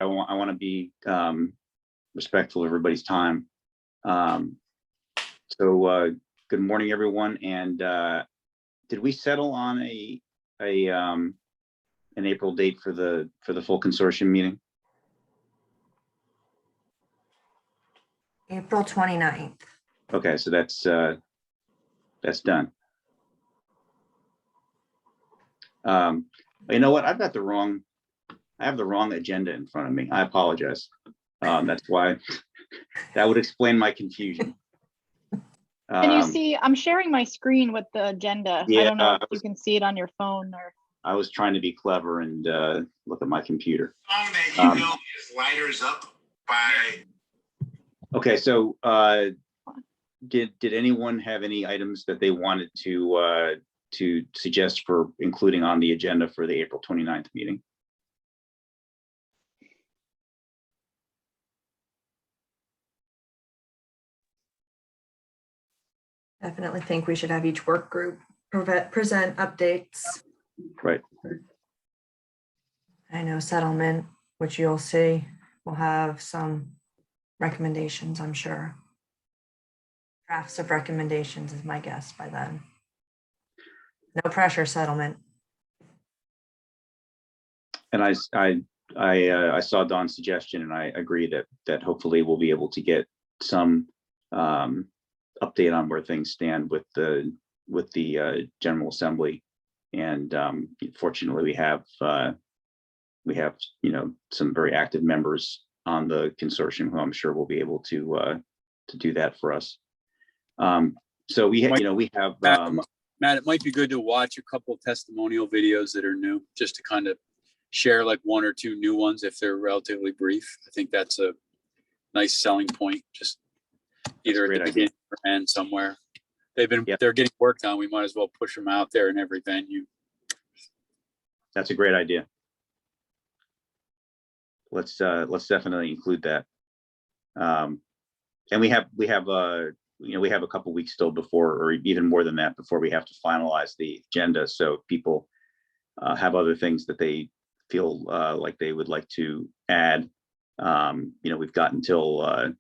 I want to be respectful of everybody's time. So good morning, everyone. And did we settle on an April date for the full consortium meeting? April 29th. Okay, so that's done. You know what? I have the wrong agenda in front of me. I apologize. That's why that would explain my confusion. Can you see? I'm sharing my screen with the agenda. Yeah, I don't know if you can see it on your phone or. I was trying to be clever and look at my computer. Song that you know is Lighters Up by. Okay, so did anyone have any items that they wanted to suggest for including on the agenda for the April 29th meeting? Definitely think we should have each work group present updates. Right. I know settlement, which you'll see, will have some recommendations, I'm sure. Drafts of recommendations is my guess by then. No pressure, settlement. And I saw Don's suggestion, and I agree that hopefully we'll be able to get some update on where things stand with the General Assembly. And fortunately, we have some very active members on the consortium who I'm sure will be able to do that for us. So we have Matt, it might be good to watch a couple of testimonial videos that are new, just to kind of share like one or two new ones if they're relatively brief. I think that's a nice selling point, just either at the beginning or end somewhere. They're getting work done. We might as well push them out there in every venue. That's a great idea. Let's definitely include that. And we have a couple weeks still before, or even more than that, before we have to finalize the agenda. So if people have other things that they feel like they would like to add, we've got until a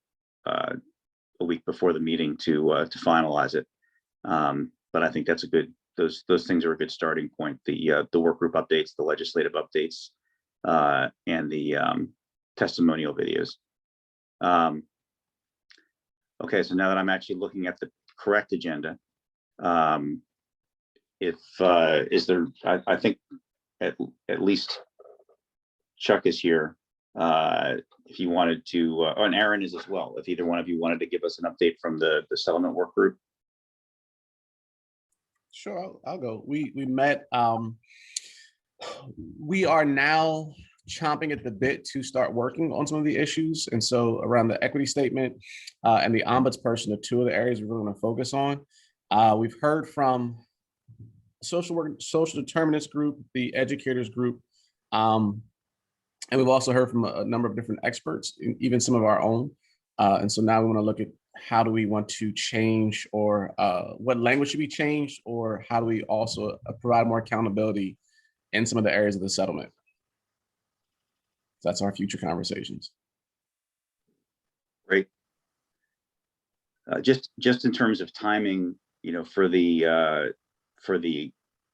week before the meeting to finalize it. But I think that's a good. Those things are a good starting point. The work group updates, the legislative updates, and the testimonial videos. Okay, so now that I'm actually looking at the correct agenda, is there? I think at least Chuck is here. If you wanted to, and Aaron is as well. If either one of you wanted to give us an update from the settlement work group. Sure, I'll go. We met. We are now chomping at the bit to start working on some of the issues, and so around the equity statement and the ombudsperson are two of the areas we're really going to focus on. We've heard from social determinants group, the educators group, and we've also heard from a number of different experts, even some of our own. And so now we want to look at how do we want to change, or what language should be changed, or how do we also provide more accountability in some of the areas of the settlement. That's our future conversations. Great. Just in terms of timing, for the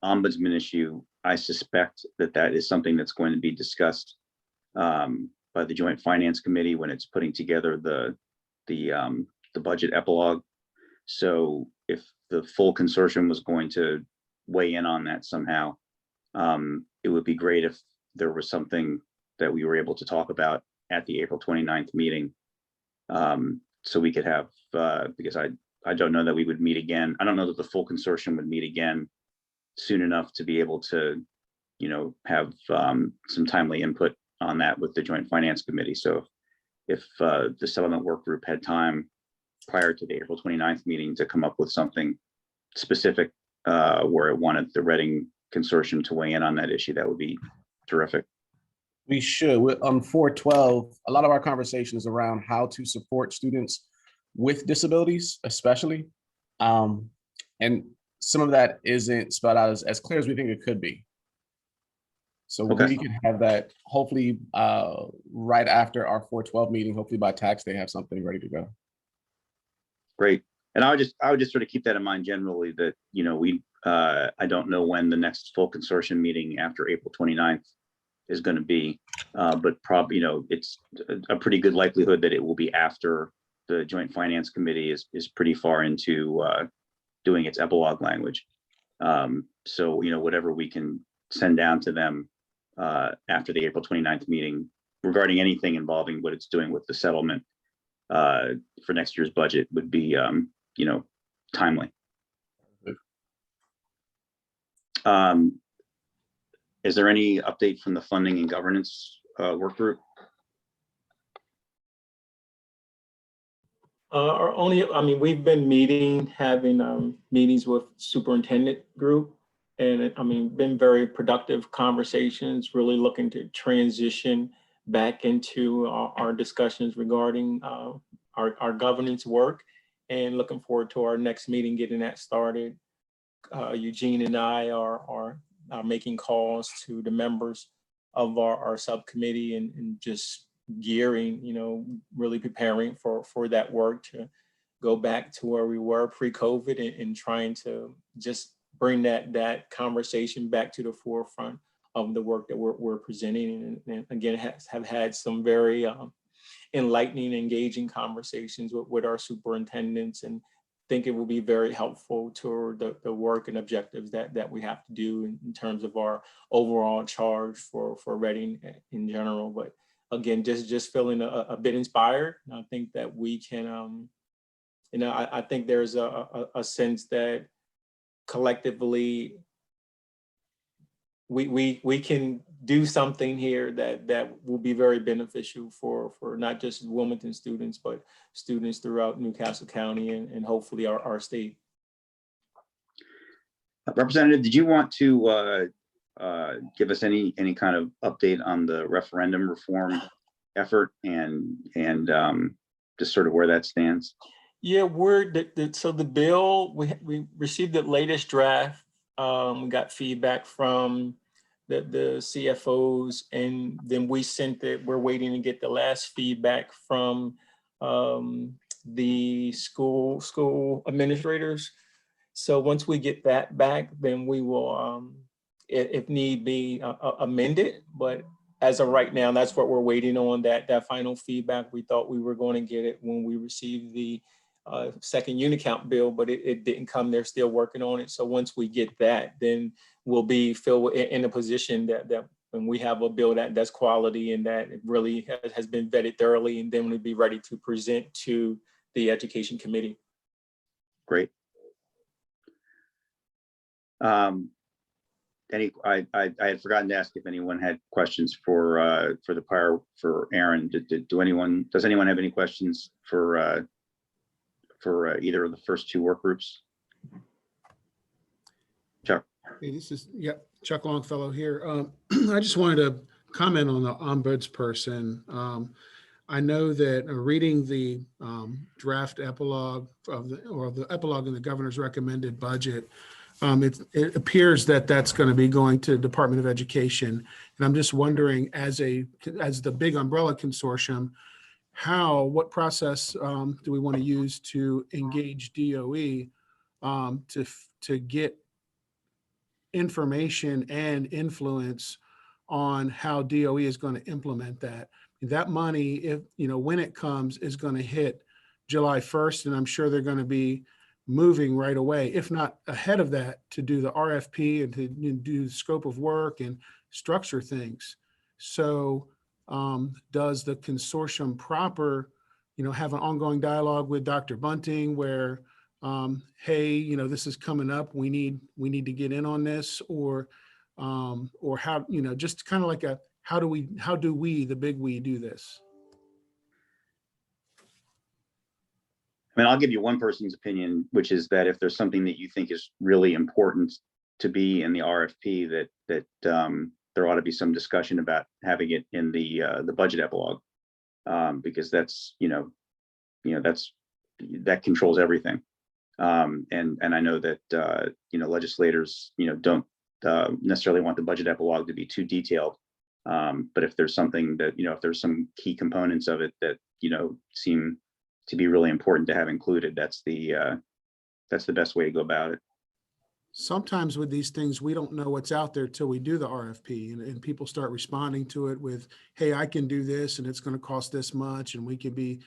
ombudsman issue, I suspect that is something that's going to be discussed by the Joint Finance Committee when it's putting together the budget epilogue. So if the full consortium was going to weigh in on that somehow, it would be great if there was something that we were able to talk about at the April 29th meeting. So we could have, because I don't know that we would meet again. I don't know that the full consortium would meet again soon enough to be able to, have some timely input on that with the Joint Finance Committee. So if the settlement work group had time prior to the April 29th meeting to come up with something specific where it wanted the Reading Consortium to weigh in on that issue, that would be terrific. We should. On 412, a lot of our conversation is around how to support students with disabilities, especially. And some of that isn't spelled out as clear as we think it could be. So Okay. we can have that hopefully right after our 4/12 meeting. Hopefully by tax day have something ready to go. Great. And I would just sort of keep that in mind generally that, I don't know when the next full consortium meeting after April 29th is going to be, but probably, it's a pretty good likelihood that it will be after the Joint Finance Committee is pretty far into doing its epilogue language. So, whatever we can send down to them after the April 29th meeting regarding anything involving what it's doing with the settlement for next year's budget would be, timely. Is there any update from the funding and governance work group? We've been having meetings with superintendent group, and been very productive conversations, really looking to transition back into our discussions regarding our governance work, and looking forward to our next meeting, getting that started. Eugene and I are making calls to the members of our subcommittee and just gearing, really preparing for that work to go back to where we were pre-COVID, and trying to just bring that conversation back to the forefront of the work that we're presenting. And again, have had some very enlightening, engaging conversations with our superintendents, and think it will be very helpful to the work and objectives that we have to do in terms of our overall charge for Reading in general. But again, just feeling a bit inspired. And I think that we can, I think there's a sense that collectively we can do something here that will be very beneficial for not just Wilmington students, but students throughout Newcastle County and hopefully our state. Representative, did you want to give us any kind of update on the referendum reform effort and just sort of where that stands? Yeah, so the bill, we received the latest draft. We got feedback from the CFOs, and then we sent it. We're waiting to get the last feedback from the school administrators. So once we get that back, then we will, if need be, amend it. But as of right now, that's what we're waiting on, that final feedback. We thought we were going to get it when we received the second unicount bill, but it didn't come. They're still working on it. So once we get that, then we'll be filled in a position that when we have a bill that's quality and that it really has been vetted thoroughly, and then we'll be ready to present to the Education Committee. Great. I had forgotten to ask if anyone had questions for Aaron. Does anyone have any questions for either of the first two work groups? Chuck. Hey, Chuck Longfellow here. I just wanted to comment on the ombudsperson. I know that reading the draft epilogue the epilogue in the governor's recommended budget, it appears that that's going to be going to Department of Education. And I'm just wondering, as the big umbrella consortium, what process do we want to use to engage DOE to get information and influence on how DOE is going to implement that? That money, if when it comes, is going to hit July 1st, and I'm sure they're going to be moving right away, if not ahead of that, to do the RFP and to do the scope of work and structure things. So does the consortium proper, have an ongoing dialogue with Dr. Bunting where, hey, this is coming up, we need to get in on this, or how, just kind of like how do we, the big we, do this? I mean, I'll give you one person's opinion, which is that if there's something that you think is really important to be in the RFP, that there ought to be some discussion about having it in the budget epilogue, because that's that controls everything. And I know that legislators don't necessarily want the budget epilogue to be too detailed. But if there's something that, if there's some key components of it that, seem to be really important to have included, that's the best way to go about it. Sometimes with these things, we don't know what's out there till we do the RFP, and people start responding to it with, hey, I can do this and it's going to cost this much, and we can be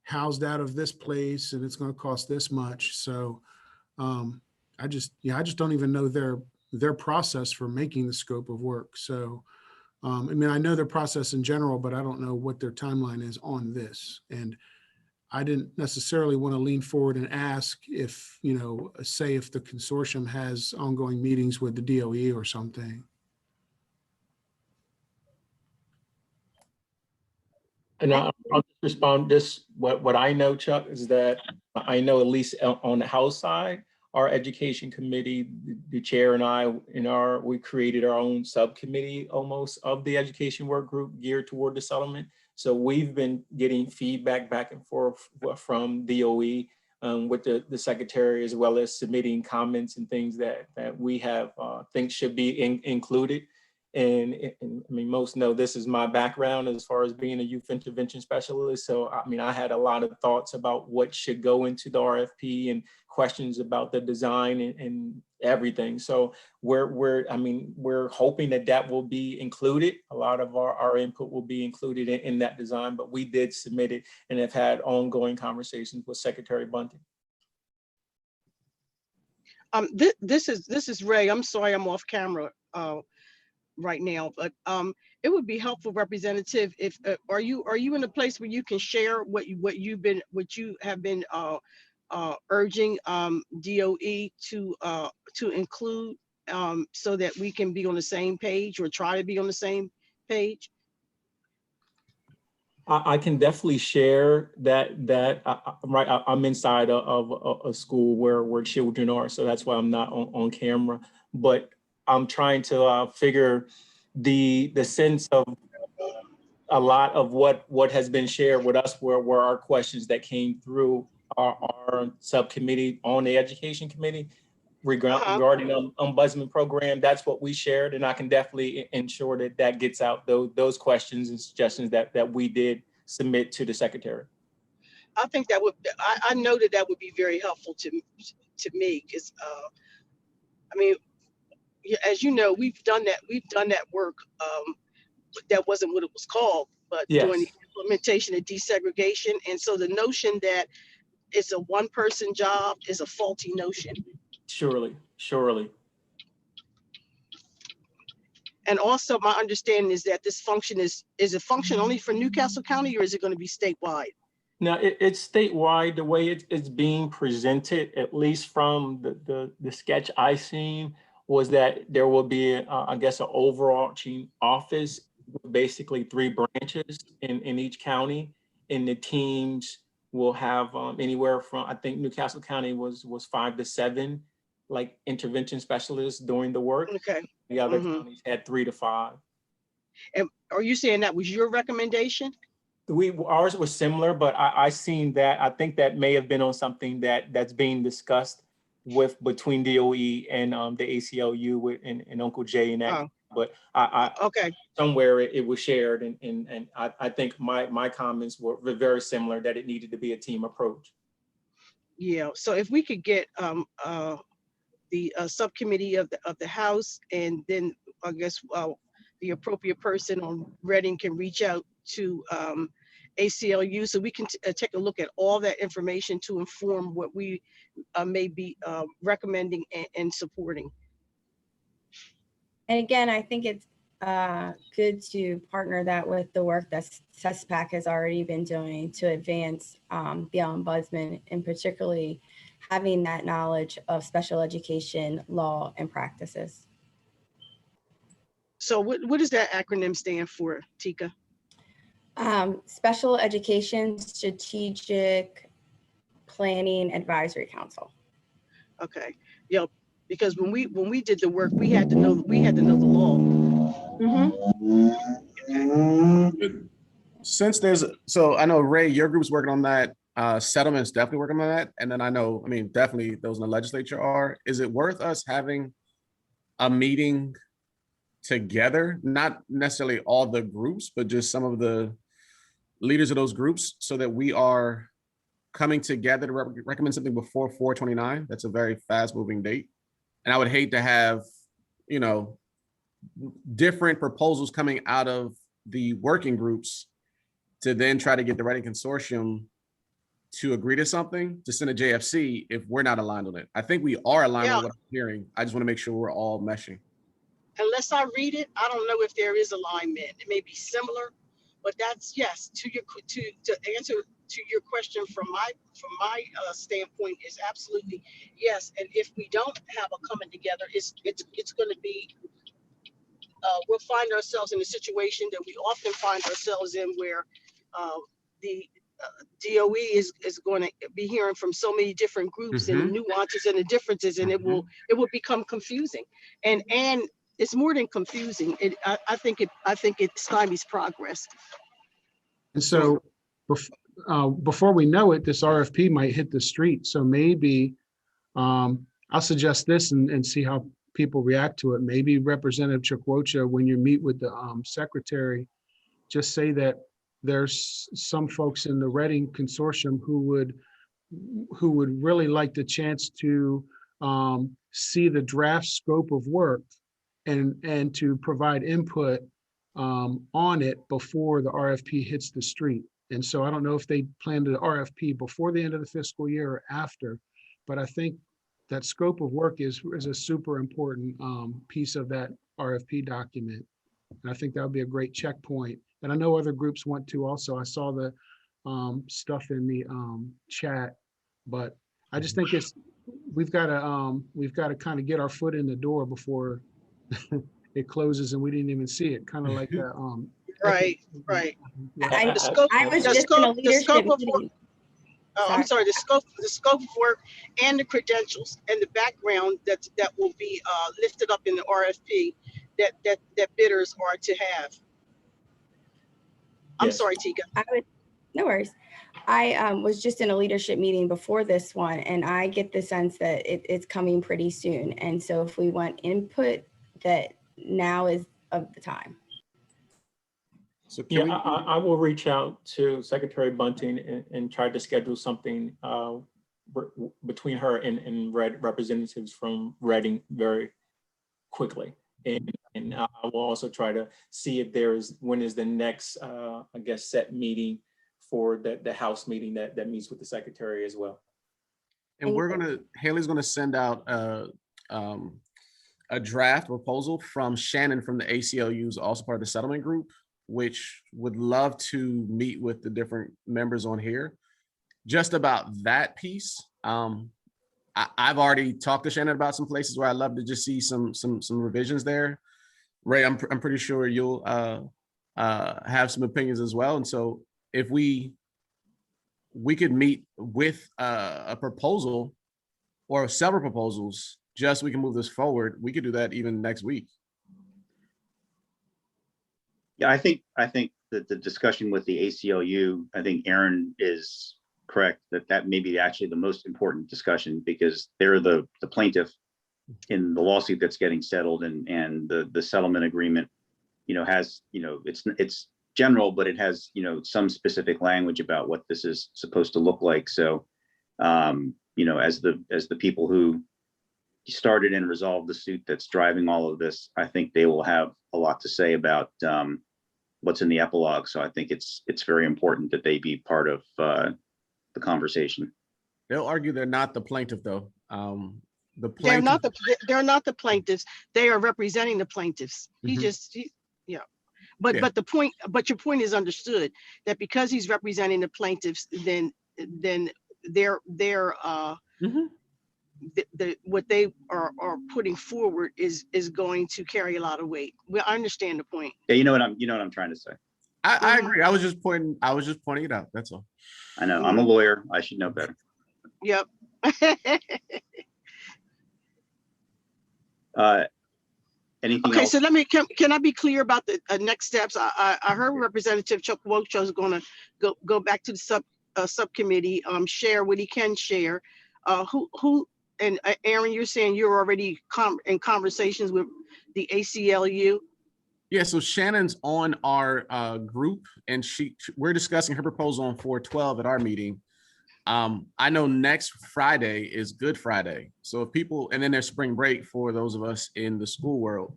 housed out of this place and it's going to cost this much. So I just don't even know their process for making the scope of work. So I mean, I know their process in general, but I don't know what their timeline is on this. And I didn't necessarily want to lean forward and ask if, say if the consortium has ongoing meetings with the DOE or something. And I'll just respond, just what I know, Chuck, is that I know at least on the House side, our education committee, the chair and I, we created our own subcommittee almost of the education work group geared toward the settlement. So we've been getting feedback back and forth from DOE with the secretary, as well as submitting comments and things that we have think should be included. And I mean, most know this is my background as far as being a youth intervention specialist. So, I mean, I had a lot of thoughts about what should go into the RFP and questions about the design and everything. So we're hoping that will be included. A lot of our input will be included in that design, but we did submit it and have had ongoing conversations with Secretary Bunting. This is Ray. I'm sorry I'm off camera right now, but it would be helpful, Representative, if are you in a place where you can share what you have been urging DOE to include so that we can be on the same page, or try to be on the same page? I can definitely share that. I'm inside of a school where children are, so that's why I'm not on camera. But I'm trying to figure the sense of a lot of what has been shared with us were our questions that came through our subcommittee on the education committee regarding ombudsman program. That's what we shared, and I can definitely ensure that gets out those questions and suggestions that we did submit to the secretary. I think that would, I know that would be very helpful to me, because I mean, as you know, we've done that work. That wasn't what it was called, but Yes. During the implementation of desegregation. And so the notion that it's a one-person job is a faulty notion. Surely. And also my understanding is that this function is a function only for Newcastle County, or is it going to be statewide? Now it's statewide. The way it's being presented, at least from the sketch I seen, was that there will be, I guess, an overarching office with basically 3 branches in each county, and the teams will have anywhere from, I think Newcastle County was 5 to 7 like intervention specialists doing the work. Okay. The other counties had 3 to 5. And are you saying that was your recommendation? Ours was similar, but I seen that. I think that may have been on something that's being discussed between DOE and the ACLU and Uncle Jay and that. But okay, somewhere it was shared, and I think my comments were very similar, that it needed to be a team approach. Yeah. So if we could get the subcommittee of the House, and then I guess the appropriate person on Reading can reach out to ACLU, so we can take a look at all that information to inform what we may be recommending and supporting. And again, I think it's good to partner that with the work that CESPAC has already been doing to advance the ombudsman, and particularly having that knowledge of special education law and practices. So what does that acronym stand for, Tika? Special Education Strategic Planning Advisory Council. Okay. Yeah, because when we did the work, we had to know the law. Since so I know, Ray, your group's working on that. Settlement's definitely working on that. And then I know, definitely those in the legislature are. Is it worth us having a meeting together, not necessarily all the groups, but just some of the leaders of those groups, so that we are coming together to recommend something before 4/29. That's a very fast moving date. And I would hate to have, you know, different proposals coming out of the working groups to then try to get the writing consortium to agree to something to send a JFC if we're not aligned on it. I think we are aligned on what I'm hearing. I just want to make sure we're all meshing. Unless I read it, I don't know if there is alignment. It may be similar, but that's, yes, to answer to your question from my standpoint is absolutely yes. And if we don't have a coming together, it's going to be we'll find ourselves in a situation that we often find ourselves in, where the DOE is going to be hearing from so many different groups and the nuances and the differences, and it will become confusing. And it's more than confusing. I think it stymies progress. And so before we know it, this RFP might hit the street. So maybe I'll suggest this and see how people react to it. Maybe Representative Chukwocha, when you meet with the secretary, just say that there's some folks in the Reading Consortium who would really like the chance to see the draft scope of work and to provide input on it before the RFP hits the street. And so I don't know if they plan the RFP before the end of the fiscal year or after, but I think that scope of work is a super important piece of that RFP document. And I think that would be a great checkpoint. And I know other groups want to also. I saw the stuff in the chat, but I just think we've got to kind of get our foot in the door before it closes and we didn't even see it. Kind of like that. Right. I was just in a leadership meeting. I'm sorry, the scope of work and the credentials and the background that will be lifted up in the RFP that bidders are to have. I'm sorry, Tika. No worries. I was just in a leadership meeting before this one, and I get the sense that it's coming pretty soon. And so if we want input, that now is of the time. So I will reach out to Secretary Bunting and try to schedule something between her and representatives from Reading very quickly. And I will also try to see if when is the next, I guess, set meeting for the House meeting that meets with the Secretary as well. And Haley's gonna send out a draft proposal from Shannon from the ACLUs, also part of the settlement group, which would love to meet with the different members on here just about that piece. I've already talked to Shannon about some places where I'd love to just see some revisions there. Ray, I'm pretty sure you'll have some opinions as well. And so if we could meet with a proposal or several proposals, just so we can move this forward, we could do that even next week. Yeah, I think that the discussion with the ACLU, I think Aaron is correct that may be actually the most important discussion, because they're the plaintiff in the lawsuit that's getting settled, and the settlement agreement, has, it's general, but it has, some specific language about what this is supposed to look like. So, as the people who started and resolved the suit that's driving all of this, I think they will have a lot to say about what's in the epilogue. So I think it's very important that they be part of the conversation. They'll argue they're not the plaintiff, though. The plaintiff, they're not the plaintiffs. They are representing the plaintiffs. But your point is understood, that because he's representing the plaintiffs, then they're what they are putting forward is going to carry a lot of weight. Well, I understand the point. Yeah, you know what I'm trying to say. I agree. I was just pointing it out. That's all. I know. I'm a lawyer. I should know better. Yep. Anything okay, else? so can I be clear about the next steps? I heard Representative Chukwocha is going to go back to the subcommittee, share what he can share. Who and Aaron, you're saying you're already in conversations with the ACLU? Yeah, so Shannon's on our group, and we're discussing her proposal on 4/12 at our meeting. I know next Friday is Good Friday. So if people, and then there's spring break for those of us in the school world.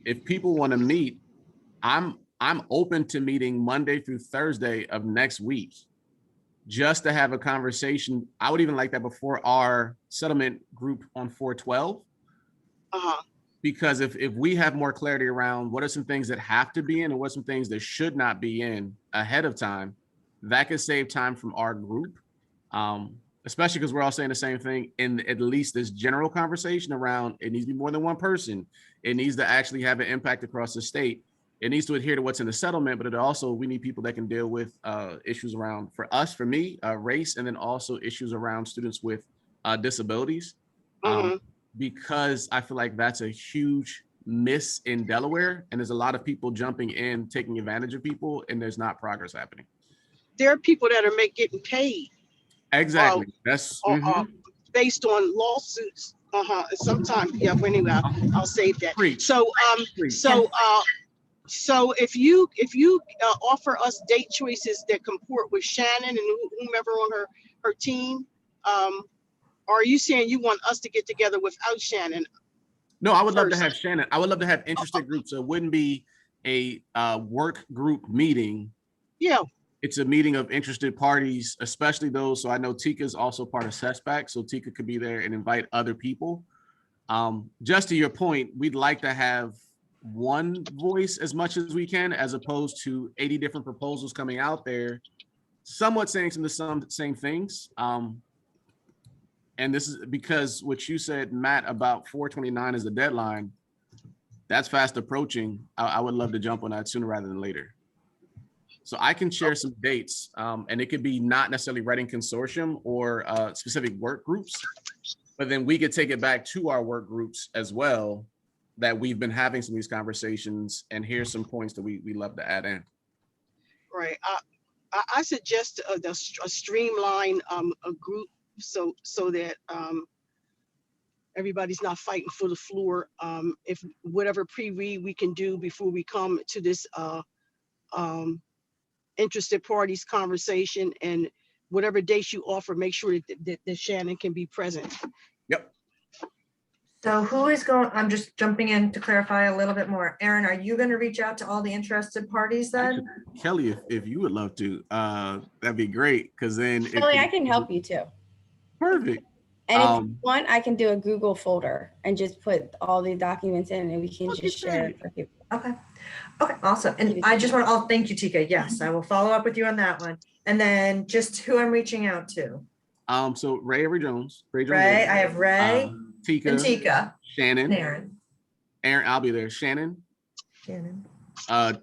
If people want to meet, I'm open to meeting Monday through Thursday of next week, just to have a conversation. I would even like that before our settlement group on 4/12. Because if we have more clarity around what are some things that have to be in and what are some things that should not be in ahead of time, that could save time from our group. Especially because we're all saying the same thing in at least this general conversation around it needs to be more than one person. It needs to actually have an impact across the state. It needs to adhere to what's in the settlement, but it also, we need people that can deal with issues around, for me, race, and then also issues around students with disabilities. Because I feel like that's a huge miss in Delaware, and there's a lot of people jumping in, taking advantage of people, and there's not progress happening. There are people that are getting paid. Exactly. That's based on lawsuits. Sometimes, yeah. But anyway, I'll save that. So, so if you offer us date choices that comport with Shannon and whomever on her team, are you saying you want us to get together without Shannon? No, I would love to have Shannon. I would love to have interested groups. So it wouldn't be a work group meeting. Yeah. It's a meeting of interested parties, especially those. So I know Tika is also part of SESPAC, so Tika could be there and invite other people. Just to your point, we'd like to have one voice as much as we can, as opposed to 80 different proposals coming out there, somewhat saying some same things. And this is because what you said, Matt, about 4/29 is the deadline. That's fast approaching. I would love to jump on that sooner rather than later. So I can share some dates, and it could be not necessarily writing consortium or specific work groups, but then we could take it back to our work groups as well, that we've been having some of these conversations, and here's some points that we love to add in. Right. I suggest a streamline a group so that everybody's not fighting for the floor. If whatever pre-read we can do before we come to this interested parties conversation, and whatever dates you offer, make sure that Shannon can be present. Yep. So who is going, I'm just jumping in to clarify a little bit more. Aaron, are you going to reach out to all the interested parties then? Actually, Kelly, if you would love to, that'd be great. Because then Kelly, I can help you too. Perfect. And if you want, I can do a Google folder and just put all the documents in, and we can just share it for people. Okay. Okay, awesome. And I just want to, thank you, Tika. Yes, I will follow up with you on that one. And then just who I'm reaching out to. So Ray Jones. Ray, I have Ray, Tika, and Tika, Shannon, and Aaron, I'll be there. Shannon,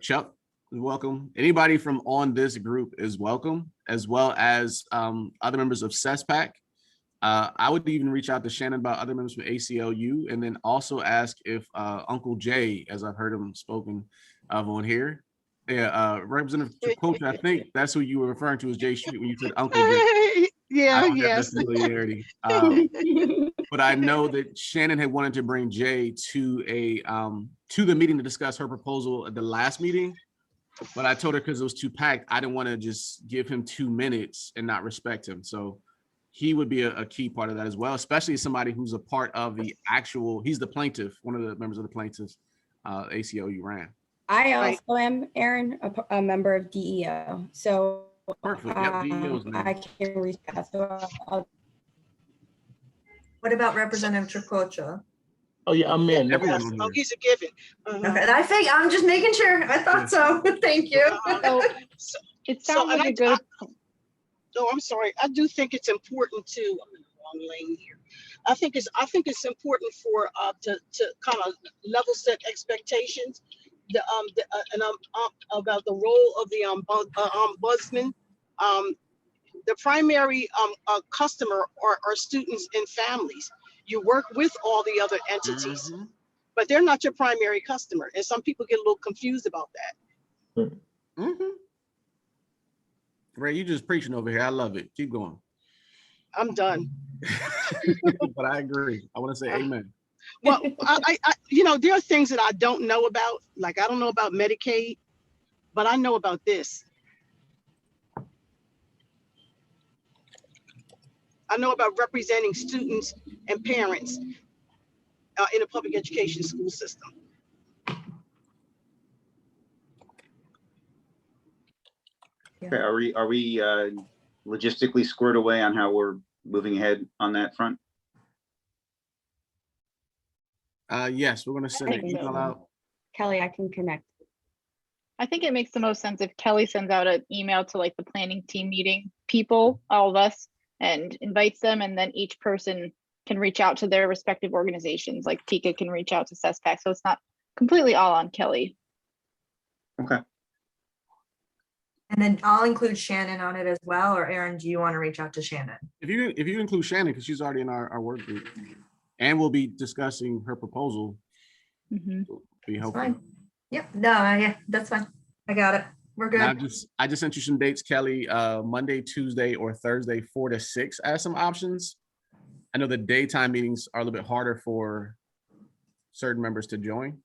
Chuck is welcome. Anybody from on this group is welcome, as well as other members of SESPAC. I would even reach out to Shannon about other members from ACLU, and then also ask if Uncle Jay, as I've heard him spoken of on here. Yeah, Representative Coach, I think that's who you were referring to as Jay Street when you said Uncle Jay. Yeah, I don't have yes. that familiarity. But I know that Shannon had wanted to bring Jay to the meeting to discuss her proposal at the last meeting. But I told her because it was too packed, I didn't want to just give him 2 minutes and not respect him. So he would be a key part of that as well, especially somebody who's a part of the actual, he's the plaintiff, one of the members of the plaintiffs ACLU ran. I also am, Aaron, a member of DEO. So perfect. Yep, DEO's I can reach out. So what about Representative Tricocha? Oh yeah, I'm in. Oh, he's a given. Okay, and I think I'm just making sure. I thought so. Thank you. It sounds like a good. I'm sorry. I do think it's important to. I'm in the wrong lane here. I think it's important for to kind of level set expectations. About the role of the ombudsman. The primary customer are students and families. You work with all the other entities, but they're not your primary customer. And some people get a little confused about that. Ray, you just preaching over here. I love it. Keep going. I'm done. But I agree. I want to say amen. Well, there are things that I don't know about. Like I don't know about Medicaid, but I know about this. I know about representing students and parents in a public education school system. Okay, are we logistically squared away on how we're moving ahead on that front? Yes, we're going to send an think so. email out. Kelly, I can connect. I think it makes the most sense if Kelly sends out an email to like the planning team meeting people, all of us, and invites them, and then each person can reach out to their respective organizations. Like Tika can reach out to CESPAC, so it's not completely all on Kelly. Okay. And then I'll include Shannon on it as well, or Aaron, do you want to reach out to Shannon? If you include Shannon, because she's already in our work group, and we'll be discussing her proposal, Mhm. be That's helpful. fine. Yep, no, yeah, that's fine. I got it. We're And good. I just sent you some dates, Kelly. Monday, Tuesday, or Thursday, 4 to 6 as some options. I know the daytime meetings are a little bit harder for certain members to join.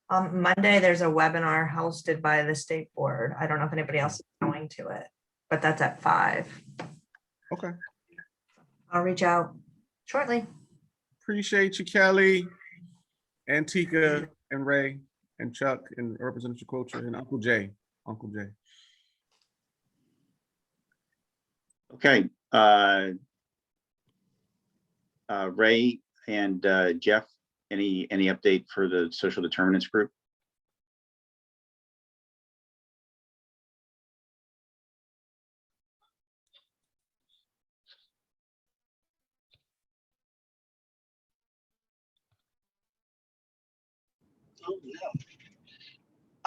Monday, there's a webinar hosted by the state board. I don't know if anybody else is going to it, but that's at 5. Okay. I'll reach out shortly. Appreciate you, Kelly, and Tika, and Ray, and Chuck, and Representative Quilcher, and Uncle Jay. Uncle Jay. Okay. Ray and Jeff, any update for the social determinants group?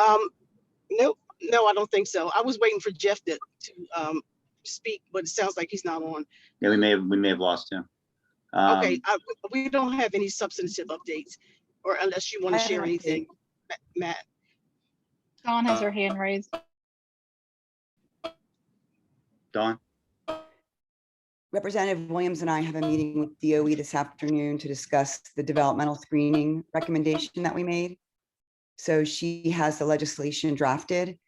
Oh no. No, I don't think so. I was waiting for Jeff to speak, but it sounds like he's not on. Yeah, we may have lost him. Okay, we don't have any substantive updates, or unless you want to share anything, Matt. Dawn has her hand raised. Dawn? Representative Williams and I have a meeting with DOE this afternoon to discuss the developmental screening recommendation that we made. So she has the legislation drafted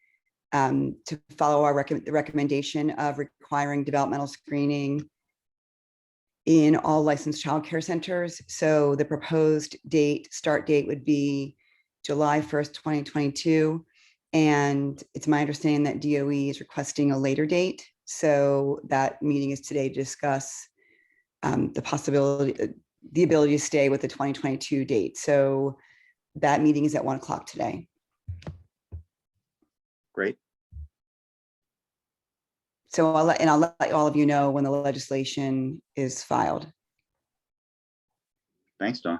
to follow the recommendation of requiring developmental screening in all licensed childcare centers. So the proposed start date would be July 1st, 2022. And it's my understanding that DOE is requesting a later date. So that meeting is today to discuss the ability to stay with the 2022 date. So that meeting is at 1 o'clock today. Great. So I'll let all of you know when the legislation is filed. Thanks, Dawn.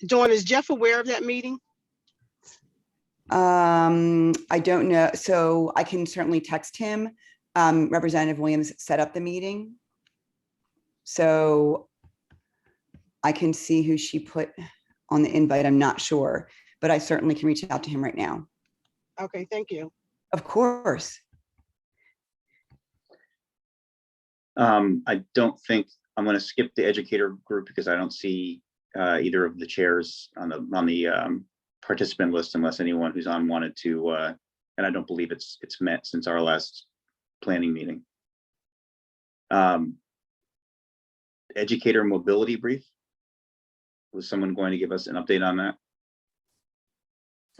Dawn, is Jeff aware of that meeting? I don't know. So I can certainly text him. Representative Williams set up the meeting. So I can see who she put on the invite. I'm not sure, but I certainly can reach out to him right now. Okay, thank you. Of course. I don't think I'm going to skip the educator group because I don't see either of the chairs on the participant list unless anyone who's on wanted to, and I don't believe it's met since our last planning meeting. Educator mobility brief. Was someone going to give us an update on that?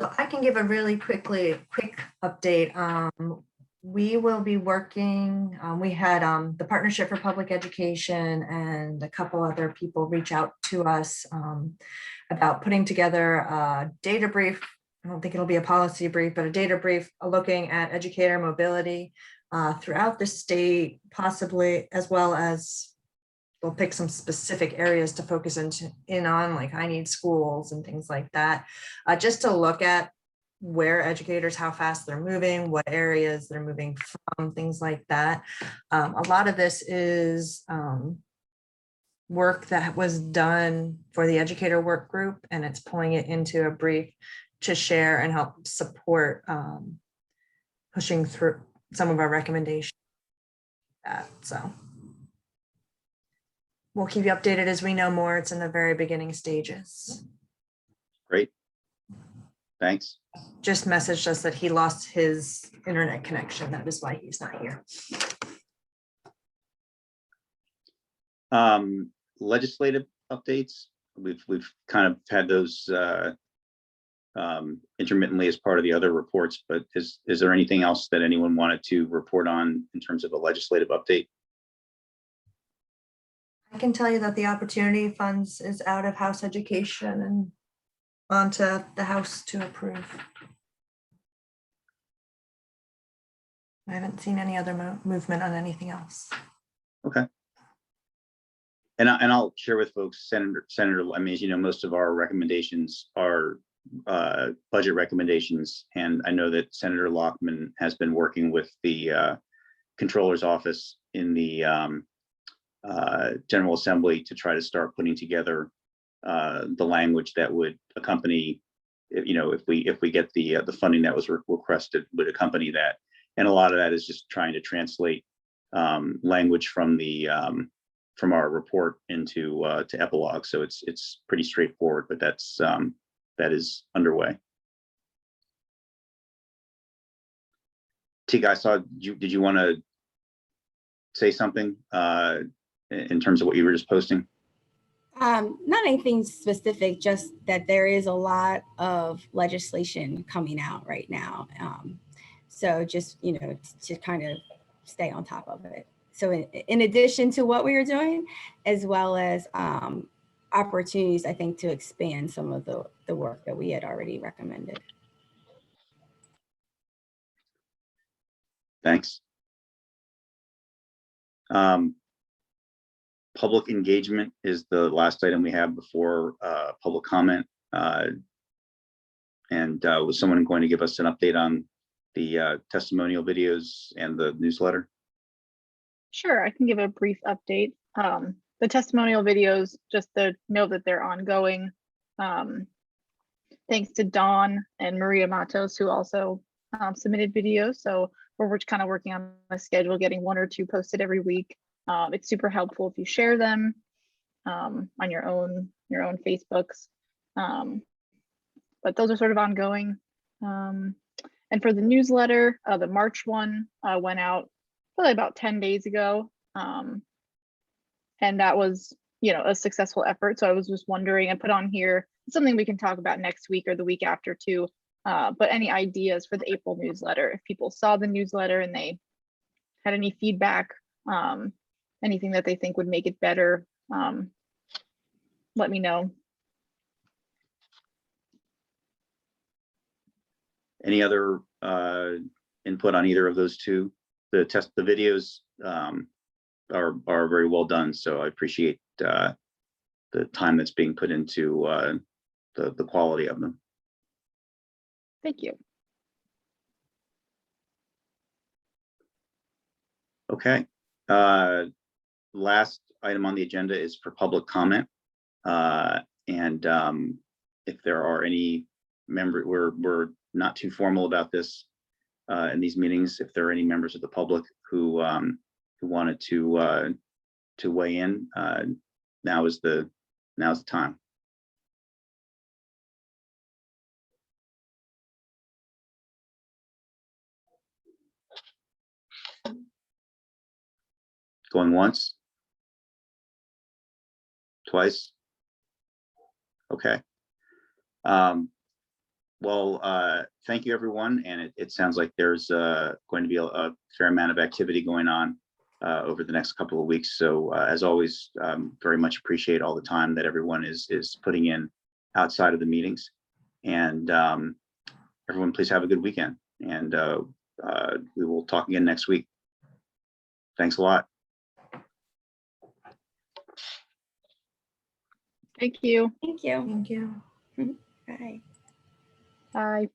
So I can give a really quick update. We will be working, we had the Partnership for Public Education and a couple other people reach out to us about putting together a data brief. I don't think it'll be a policy brief, but a data brief looking at educator mobility throughout the state, possibly, as well as we'll pick some specific areas to focus in on, like high need schools and things like that, just to look at where educators, how fast they're moving, what areas they're moving from, things like that. A lot of this is work that was done for the educator work group, and it's pulling it into a brief to share and help support pushing through some of our recommendations. So we'll keep you updated as we know more. It's in the very beginning stages. Great. Thanks. Just messaged us that he lost his internet connection. That is why he's not here. Legislative updates. We've kind of had those intermittently as part of the other reports, but is there anything else that anyone wanted to report on in terms of a legislative update? I can tell you that the Opportunity Funds is out of House Education and onto the House to approve. I haven't seen any other movement on anything else. Okay. And I'll share with folks, Senator, I mean, as you know, most of our recommendations are budget recommendations. And I know that Senator Lockman has been working with the Controller's Office in the General Assembly to try to start putting together the language that would accompany, you know, if we get the funding that was requested, would accompany that. And a lot of that is just trying to translate language from the from our report into to epilogue. So it's pretty straightforward, but that's that is underway. Tika, I saw did you want to say something in terms of what you were just posting? Not anything specific, just that there is a lot of legislation coming out right now. So just, you know, to kind of stay on top of it. So in addition to what we are doing, as well as opportunities, I think, to expand some of the work that we had already recommended. Thanks. Public engagement is the last item we have before public comment. And was someone going to give us an update on the testimonial videos and the newsletter? Sure, I can give a brief update. The testimonial videos, just to know that they're ongoing. Thanks to Dawn and Maria Matos, who also submitted videos. So we're kind of working on a schedule, getting 1 or 2 posted every week. It's super helpful if you share them on your own Facebooks. But those are sort of ongoing. And for the newsletter, the March one went out probably about 10 days ago. And that was, you know, a successful effort. So I was just wondering, I put on here something we can talk about next week or the week after too. But any ideas for the April newsletter? If people saw the newsletter and they had any feedback, anything that they think would make it better, let me know. Any other input on either of those two? The videos are very well done, so I appreciate the time that's being put into the quality of them. Thank you. Okay. Last item on the agenda is for public comment. And if there are any members, we're not too formal about this in these meetings. If there are any members of the public who wanted to weigh in, now's the time. Going once, twice. Okay. Well, thank you, everyone. And it sounds like there's going to be a fair amount of activity going on over the next couple of weeks. So as always, very much appreciate all the time that everyone is putting in outside of the meetings. And everyone, please have a good weekend. And we will talk again next week. Thanks a lot. Thank you. Thank you. Thank you. Bye. Bye.